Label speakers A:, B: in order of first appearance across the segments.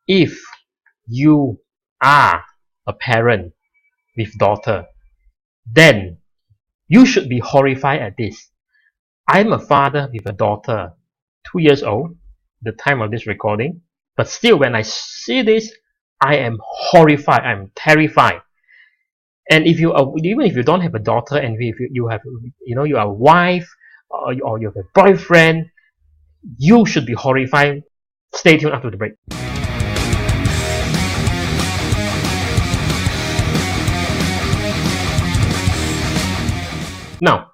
A: if you are a parent with daughter, then you should be horrified at this. I'm a father with a daughter, 2 years old, the time of this recording, but still when I see this, I am horrified, I'm terrified. And if you are, even if you don't have a daughter, and if you have, you are a wife, or you have a boyfriend, you should be horrified. Stay tuned after the break. Now,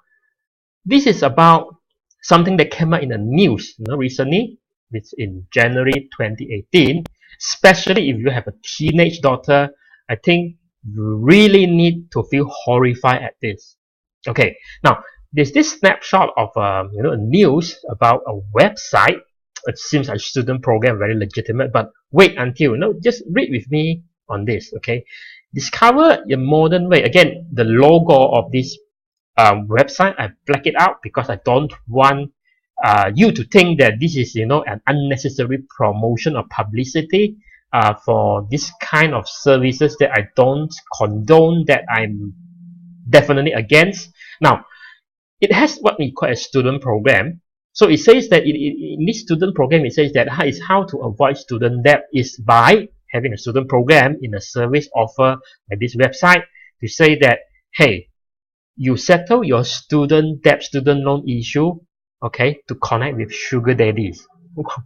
A: this is about something that came out in the news recently. It's in January 2018. Especially if you have a teenage daughter, I think you really need to feel horrified at this. Okay, now there's this snapshot of a news about a website. It seems like a student program, very legitimate, but wait until just read with me on this. Okay, discover a modern way. Again, the logo of this website, I black it out because I don't want you to think that this is an unnecessary promotion or publicity for this kind of services that I don't condone, that I'm definitely against. Now, it has what we call a student program. So it says that in this student program, it says that is how to avoid student debt is by having a student program in a service offer by this website to say that, hey, you settle your student debt, student loan issue, okay, to connect with sugar daddies. What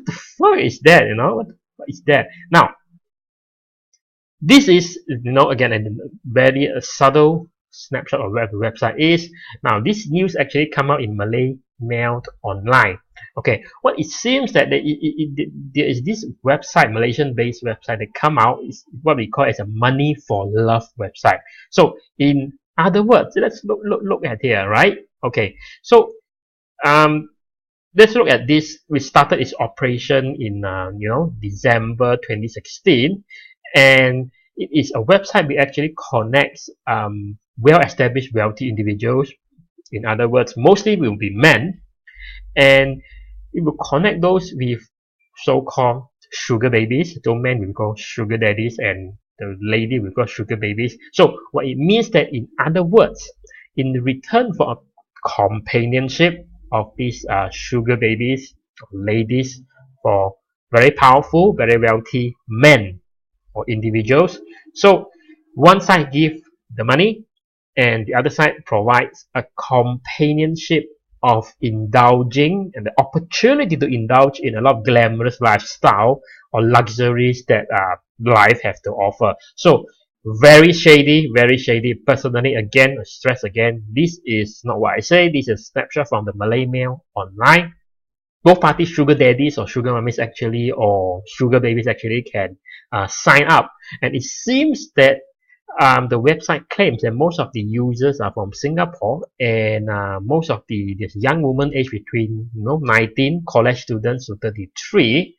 A: the fuck is that? What is that? Now, this is again a very subtle snapshot of where the website is. Now, this news actually come out in Malay Mailed Online. Okay, what it seems that there is this website, Malaysian-based website that come out, is what we call as a money for love website. So in other words, let's look at here, right? Okay, so let's look at this. We started its operation in December 2016, and it is a website which actually connects well-established wealthy individuals. In other words, mostly will be men, and it will connect those with so-called sugar babies. So men will call sugar daddies, and the lady will call sugar babies. So what it means that, in other words, in return for a companionship of these sugar babies, ladies, for very powerful, very wealthy men or individuals. So one side give the money, and the other side provides a companionship of indulging and the opportunity to indulge in a lot of glamorous lifestyle or luxuries that life has to offer. So very shady, very shady. Personally, again, stress again, this is not what I say. This is a snapshot from the Malay Mail Online. Both parties, sugar daddies or sugar mummies actually, or sugar babies actually, can sign up. And it seems that the website claims that most of the users are from Singapore, and most of this young woman aged between 19 college students to 33,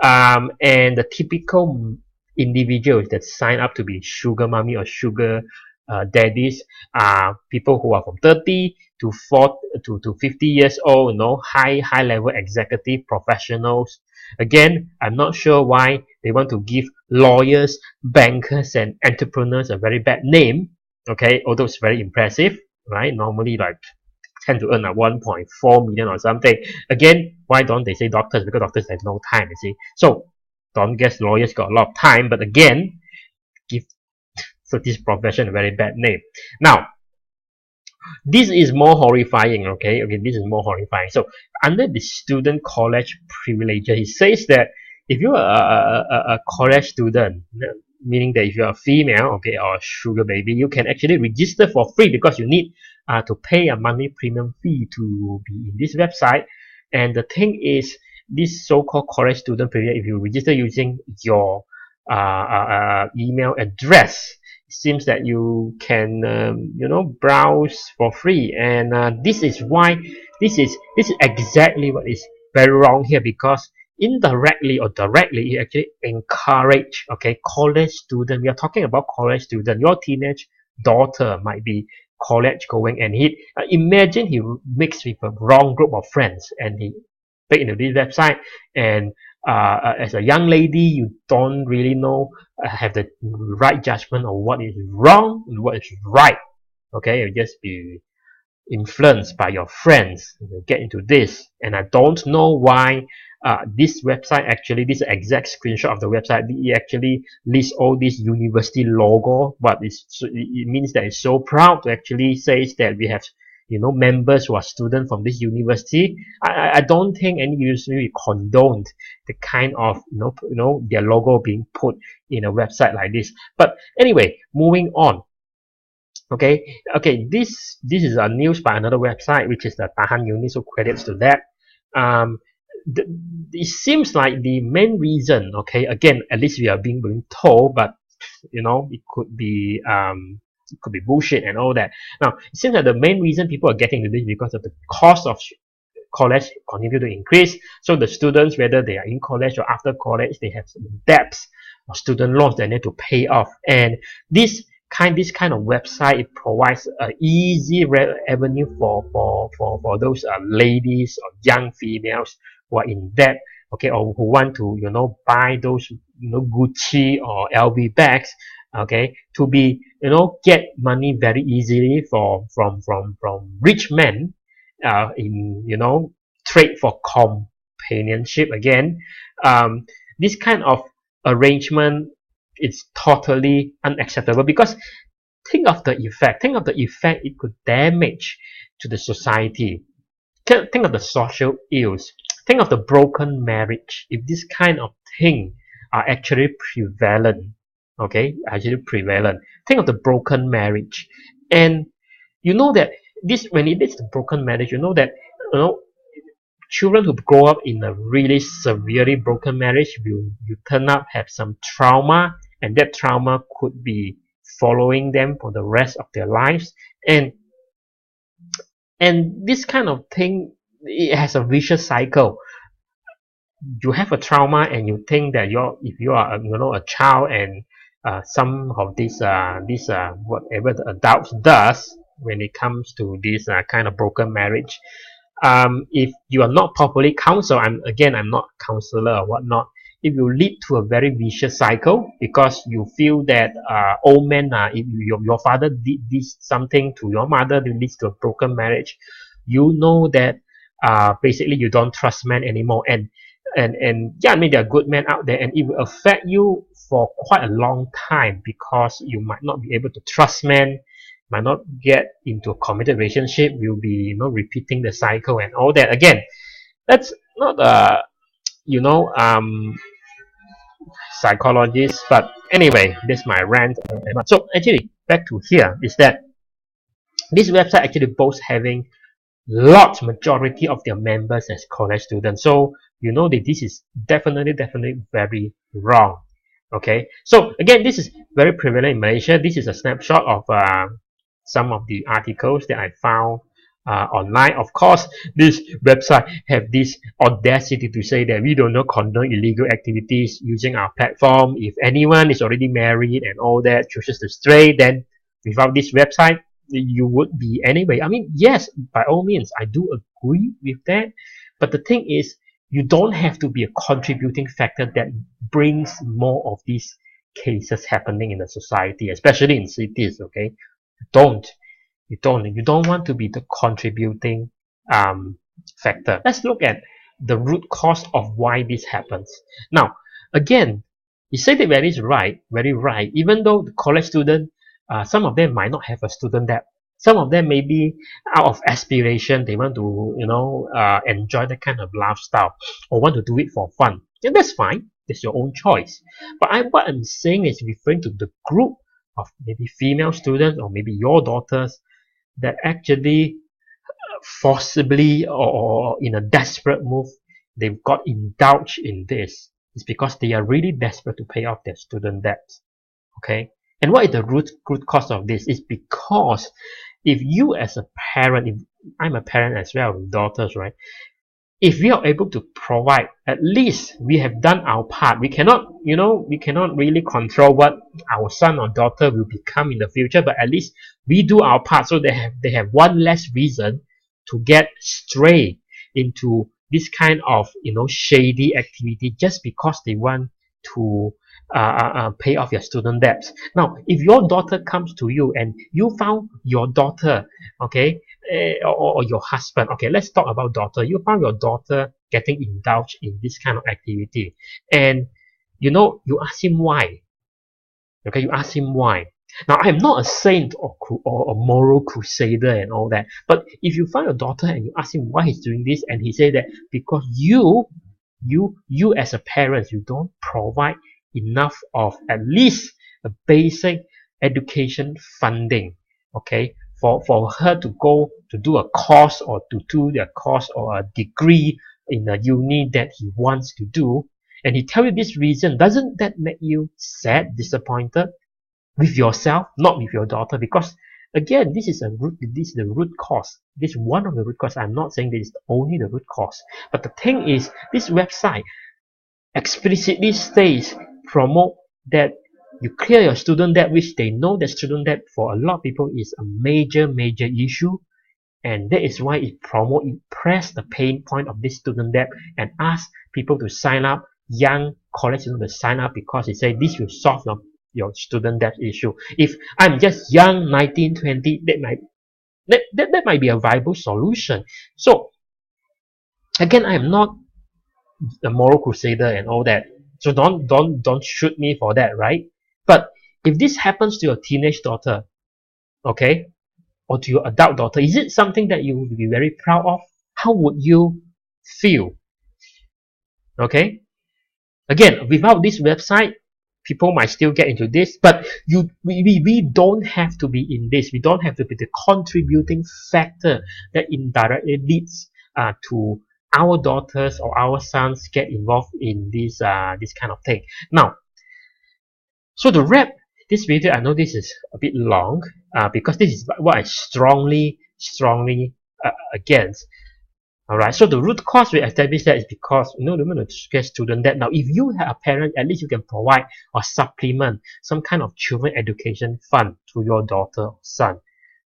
A: and the typical individuals that sign up to be sugar mommy or sugar daddies are people who are from 30 to 40 to 50 years old, high level executive professionals. Again, I'm not sure why they want to give lawyers, bankers, and entrepreneurs a very bad name. Okay, although it's very impressive, right? Normally, like, tend to earn like 1.4 million or something. Again, why don't they say doctors? Because doctors have no time, you see. So don't guess lawyers got a lot of time, but again, give this profession a very bad name. Now, this is more horrifying, okay, this is more horrifying. So under the student college privilege, he says that if you're a college student, meaning that if you're a female, okay, or a sugar baby, you can actually register for free, because you need to pay a monthly premium fee to be in this website. And the thing is, this so-called college student privilege, if you register using your email address, it seems that you can browse for free. And this is why this is exactly what is very wrong here, because indirectly or directly it actually encourage, okay, college student. We are talking about college student. Your teenage daughter might be college going, and he imagine he mixed with a wrong group of friends, and he put into this website, and as a young lady, you don't really know, have the right judgment of what is wrong and what is right. Okay, you just be influenced by your friends, get into this. And I don't know why this website, actually this exact screenshot of the website, it actually lists all these university logo, but it means that it's so proud to actually say that we have members who are students from this university. I don't think any university condoned the kind of their logo being put in a website like this. But anyway, moving on. Okay, this is a news by another website, which is the Tahan Uni, so credits to that. It seems like the main reason, okay, again, at least we are being told, but it could be bullshit and all that. Now, it seems that the main reason people are getting into this because of the cost of college continue to increase. So the students, whether they are in college or after college, they have some debts or student loans they need to pay off. And this kind of website, it provides an easy avenue for those ladies or young females who are in debt, okay, or who want to buy those Gucci or LV bags, okay, to be get money very easily from rich men in trade for companionship. Again, this kind of arrangement is totally unacceptable, because think of the effect it could damage to the society. Think of the social ills, think of the broken marriage if this kind of thing are actually prevalent. Okay, think of the broken marriage. And that this, when it is the broken marriage, that children who grow up in a really severely broken marriage will turn up have some trauma, and that trauma could be following them for the rest of their lives. And this kind of thing, it has a vicious cycle. You have a trauma and you think that if you are a child, and some of this whatever the adults does when it comes to this kind of broken marriage, if you are not properly counseled, I'm not a counselor or whatnot, it will lead to a very vicious cycle, because you feel that old men, if your father did this something to your mother, it leads to a broken marriage. That basically you don't trust men anymore, and yeah, I mean, there are good men out there, and it will affect you for quite a long time, because you might not be able to trust men, might not get into a committed relationship, will be repeating the cycle and all that. Again, that's not psychologist, but anyway, this is my rant. So actually, back to here, is that this website actually boasts having large majority of their members as college students. So that this is definitely very wrong. Okay, so again, this is very prevalent in Malaysia. This is a snapshot of some of the articles that I found online. Of course, this website have this audacity to say that we do not condone illegal activities using our platform. If anyone is already married and all that chooses to stray, then without this website, you would be anyway. I mean, yes, by all means, I do agree with that. But the thing is, you don't have to be a contributing factor that brings more of these cases happening in the society, especially in cities. Okay, you don't want to be the contributing factor. Let's look at the root cause of why this happens. Now, again, you say that very right. Even though the college student, some of them might not have a student debt. Some of them may be out of aspiration. They want to, enjoy that kind of lifestyle, or want to do it for fun. And that's fine. It's your own choice. But what I'm saying is referring to the group of maybe female students, or maybe your daughters, that actually forcibly or in a desperate move, they've got indulged in this. It's because they are really desperate to pay off their student debts. Okay? And what is the root cause of this? Is because if you as a parent, if I'm a parent as well with daughters, right? If we are able to provide, at least we have done our part. We cannot really control what our son or daughter will become in the future, but at least we do our part, so they have one less reason to get stray into this kind of shady activity just because they want to pay off your student debts. Now, if your daughter comes to you and you found your daughter, okay, or your husband, okay, let's talk about daughter. You found your daughter getting indulged in this kind of activity, and you ask him why. Okay, you ask him why. Now, I'm not a saint or a moral crusader and all that, but if you find your daughter and you ask him why he's doing this, and he say that because you as a parent, you don't provide enough of at least a basic education funding, okay, for her to go to do a course or to do a course or a degree in a uni that he wants to do, and he tell you this reason, doesn't that make you sad, disappointed with yourself, not with your daughter? Because again, this is the root cause. This is one of the root cause. I'm not saying this is only the root cause, but the thing is, this website explicitly states, promote that you clear your student debt, which they know that student debt for a lot of people is a major issue, and that is why it press the pain point of this student debt and ask people to sign up, young college students to sign up, because it say this will solve your student debt issue. If I'm just young, 19, 20, that might be a viable solution. So again, I am not a moral crusader and all that, so don't shoot me for that, right? But if this happens to your teenage daughter, okay, or to your adult daughter, is it something that you would be very proud of? How would you feel? Okay, again, without this website, people might still get into this, but we don't have to be in this. We don't have to be the contributing factor that indirectly leads to our daughters or our sons get involved in this kind of thing. Now, so to wrap this video, I know this is a bit long because this is what I strongly against. Alright, so the root cause we established that is because they want to get student debt. Now, if you have a parent, at least you can provide or supplement some kind of children education fund to your daughter or son.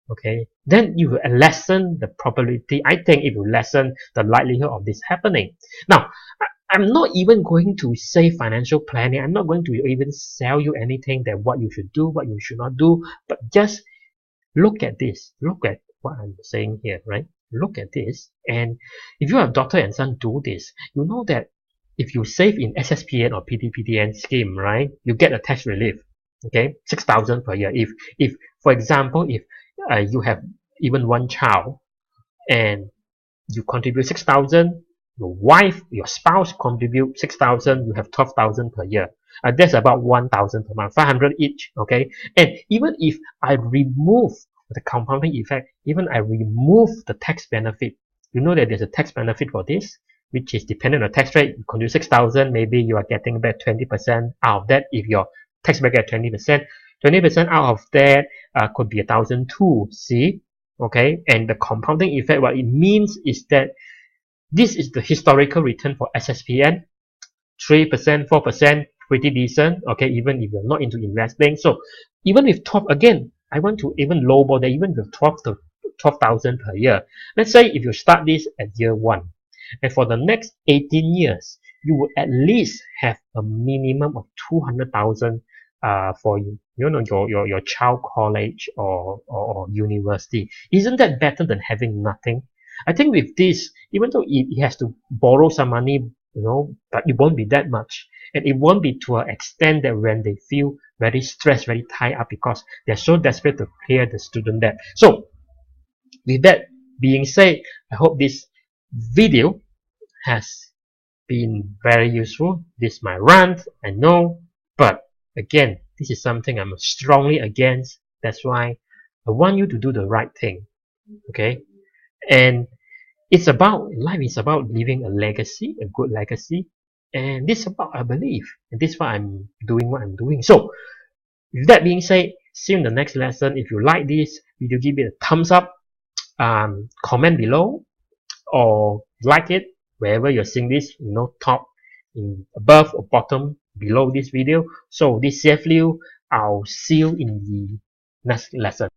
A: Okay, then you will lessen the probability. I think it will lessen the likelihood of this happening. Now, I'm not even going to say financial planning. I'm not going to even sell you anything that what you should do, what you should not do. But just look at this. Look at what I'm saying here, right? Look at this, and if you have daughter and son do this, you know that if you save in SSPN or PTPTN scheme, right, you get a tax relief, okay, 6,000 per year. If for example, if you have even one child and you contribute 6,000, your wife, your spouse contribute 6,000, you have 12,000 per year. That's about 1,000 per month, 500 each, okay. And even if I remove the compounding effect, even I remove the tax benefit, you know that there's a tax benefit for this, which is dependent on the tax rate. You contribute 6,000, maybe you are getting back 20% out of that. If your tax bracket at 20% out of that could be 1,002. See, okay, and the compounding effect, what it means is that this is the historical return for SSPN, 3%, 4%, pretty decent. Okay, even if you're not into investing. So even with 12, again, I want to even lowball that, even with 12,000 per year. Let's say if you start this at year 1, and for the next 18 years, you would at least have a minimum of 200,000 for your child college or university. Isn't that better than having nothing? I think with this, even though he has to borrow some money, but it won't be that much, and it won't be to an extent that when they feel very stressed, very tied up because they're so desperate to clear the student debt. So with that being said, I hope this video has been very useful. This is my rant, I know, but again, this is something I'm strongly against. That's why I want you to do the right thing, okay? And it's about, life is about leaving a legacy, a good legacy, and this is about, I believe, and this is why I'm doing what I'm doing. So with that being said, see you in the next lesson. If you like this video, give it a thumbs up, comment below, or like it wherever you're seeing this, top, above or bottom, below this video. So this is Jeff Liu. I'll see you in the next lesson.